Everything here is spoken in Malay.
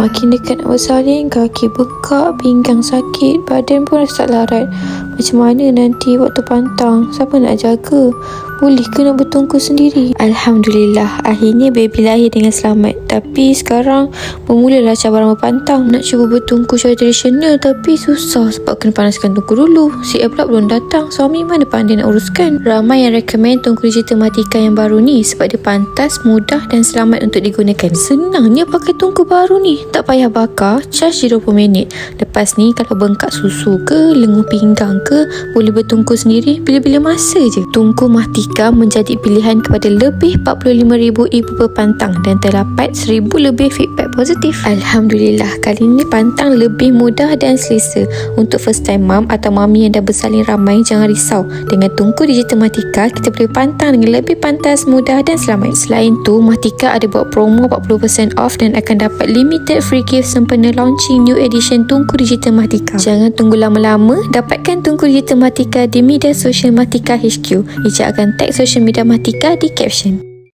Makin dekat nak bersalin, kaki bengkak, pinggang sakit, badan pun rasa tak larat. Macam mana nanti waktu pantang? Siapa nak jaga? Boleh ke nak bertungkus sendiri? Alhamdulillah, akhirnya baby lahir dengan selamat. Tapi sekarang bermulalah cabaran berpantang. Nak cuba bertungkus secara tradisional tapi susah sebab kena panaskan tungku dulu. CA pula belum datang. Suami mana pandai nak uruskan. Ramai yang recommend tungku digital Matika yang baru ni sebab dia pantas, mudah dan selamat untuk digunakan. Senangnya pakai tungku baru ni. Tak payah bakar, charge 20 minit. Lepas ni kalau bengkak susu ke, lenguh pinggang ke, boleh bertungkus sendiri bila-bila masa je. Tungku Matika menjadi pilihan kepada lebih 45,000 ibu berpantang dan terdapat 1,000 lebih feedback positif. Alhamdulillah, kali ini pantang lebih mudah dan selesa. Untuk first time mom atau mami yang dah bersalin ramai, jangan risau. Dengan tungku digital Matika, kita boleh pantang dengan lebih pantas, mudah dan selamat. Selain tu, Matika ada buat promo 40% off dan akan dapat limited free gift sempena launching new edition tungku digital Matika. Jangan tunggu lama-lama, dapatkan tungku digital Matika di media sosial Matika HQ. Ijak akan tag social media Matika di caption.